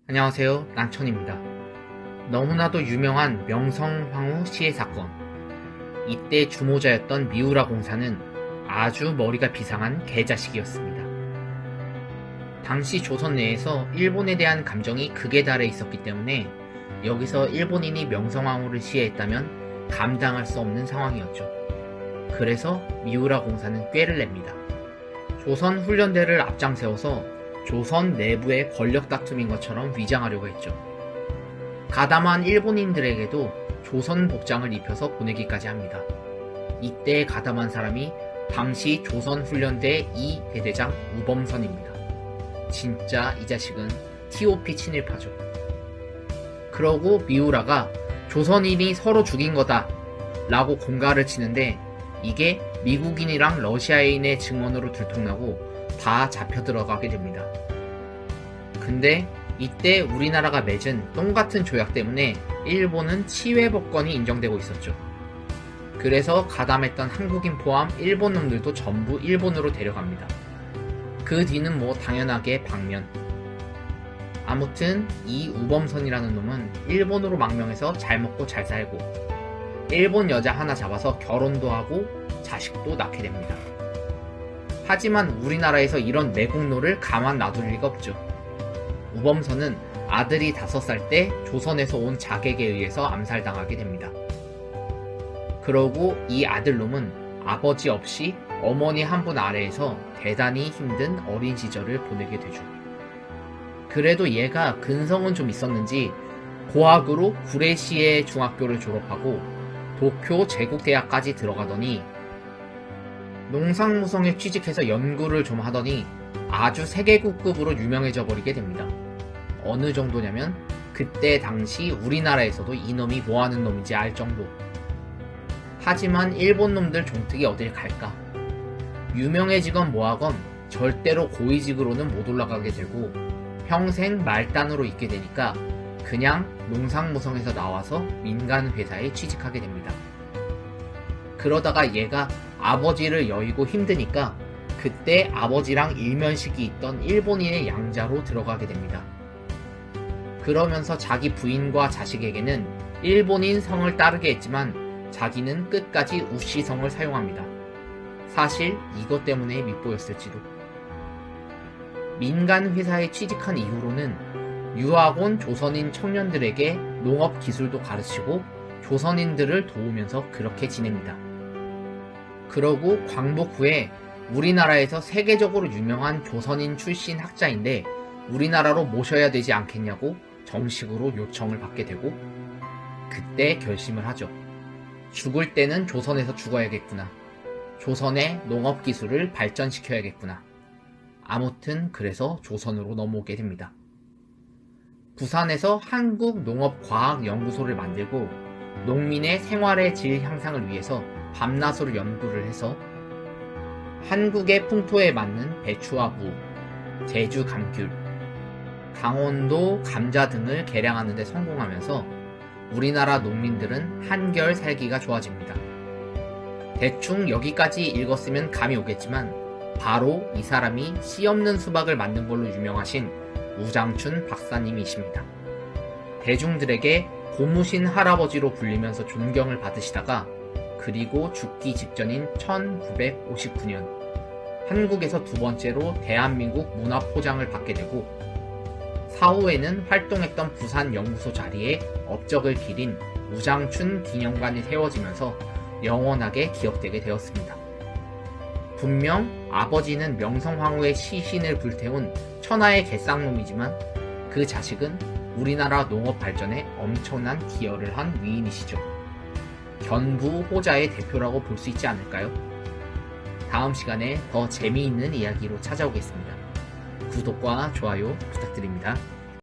안녕하세요. 난천입니다. 너무나도 유명한 명성황후 시해 사건. 이때 주모자였던 미우라 공사는 아주 머리가 비상한 개자식이었습니다. 당시 조선 내에서 일본에 대한 감정이 극에 달해 있었기 때문에 여기서 일본인이 명성황후를 시해했다면 감당할 수 없는 상황이었죠. 그래서 미우라 공사는 꾀를 냅니다. 조선 훈련대를 앞장세워서 조선 내부의 권력 다툼인 것처럼 위장하려고 했죠. 가담한 일본인들에게도 조선 복장을 입혀서 보내기까지 합니다. 이때 가담한 사람이 당시 조선 훈련대 2대대장 우범선입니다. 진짜 이 자식은 TOP 친일파죠. 그러고 미우라가 조선인이 서로 죽인 거다 라고 공갈을 치는데 이게 미국인이랑 러시아인의 증언으로 들통나고 다 잡혀 들어가게 됩니다. 근데 이때 우리나라가 맺은 똥같은 조약 때문에 일본은 치외법권이 인정되고 있었죠. 그래서 가담했던 한국인 포함 일본 놈들도 전부 일본으로 데려갑니다. 그 뒤는 뭐 당연하게 방면. 아무튼 이 우범선이라는 놈은 일본으로 망명해서 잘 먹고 잘 살고 일본 여자 하나 잡아서 결혼도 하고 자식도 낳게 됩니다. 하지만 우리나라에서 이런 매국노를 가만 놔둘 리가 없죠. 우범선은 아들이 5살 때 조선에서 온 자객에 의해서 암살당하게 됩니다. 그러고 이 아들놈은 아버지 없이 어머니 한 분 아래에서 대단히 힘든 어린 시절을 보내게 되죠. 그래도 얘가 근성은 좀 있었는지 고학으로 구레시에 중학교를 졸업하고 도쿄 제국대학까지 들어가더니 농상무성에 취직해서 연구를 좀 하더니 아주 세계국급으로 유명해져 버리게 됩니다. 어느 정도냐면 그때 당시 우리나라에서도 이놈이 뭐하는 놈인지 알 정도. 하지만 일본 놈들 종특이 어딜 갈까? 유명해지건 뭐하건 절대로 고위직으로는 못 올라가게 되고 평생 말단으로 있게 되니까 그냥 농상무성에서 나와서 민간 회사에 취직하게 됩니다. 그러다가 얘가 아버지를 여의고 힘드니까 그때 아버지랑 일면식이 있던 일본인의 양자로 들어가게 됩니다. 그러면서 자기 부인과 자식에게는 일본인 성을 따르게 했지만 자기는 끝까지 우씨성을 사용합니다. 사실 이것 때문에 밉보였을지도. 민간 회사에 취직한 이후로는 유학 온 조선인 청년들에게 농업 기술도 가르치고 조선인들을 도우면서 그렇게 지냅니다. 그러고 광복 후에 우리나라에서 세계적으로 유명한 조선인 출신 학자인데 우리나라로 모셔야 되지 않겠냐고 정식으로 요청을 받게 되고 그때 결심을 하죠. 죽을 때는 조선에서 죽어야겠구나. 조선의 농업 기술을 발전시켜야겠구나. 아무튼 그래서 조선으로 넘어오게 됩니다. 부산에서 한국농업과학연구소를 만들고 농민의 생활의 질 향상을 위해서 밤낮으로 연구를 해서 한국의 풍토에 맞는 배추와 무, 제주 감귤, 강원도 감자 등을 개량하는 데 성공하면서 우리나라 농민들은 한결 살기가 좋아집니다. 대충 여기까지 읽었으면 감이 오겠지만 바로 이 사람이 씨 없는 수박을 만든 걸로 유명하신 우장춘 박사님이십니다. 대중들에게 고무신 할아버지로 불리면서 존경을 받으시다가 그리고 죽기 직전인 1959년 한국에서 두 번째로 대한민국 문화포장을 받게 되고 사후에는 활동했던 부산 연구소 자리에 업적을 기린 우장춘 기념관이 세워지면서 영원하게 기억되게 되었습니다. 분명 아버지는 명성황후의 시신을 불태운 천하의 개쌍놈이지만 그 자식은 우리나라 농업 발전에 엄청난 기여를 한 위인이시죠. 견부 호자의 대표라고 볼 수 있지 않을까요? 다음 시간에 더 재미있는 이야기로 찾아오겠습니다. 구독과 좋아요 부탁드립니다.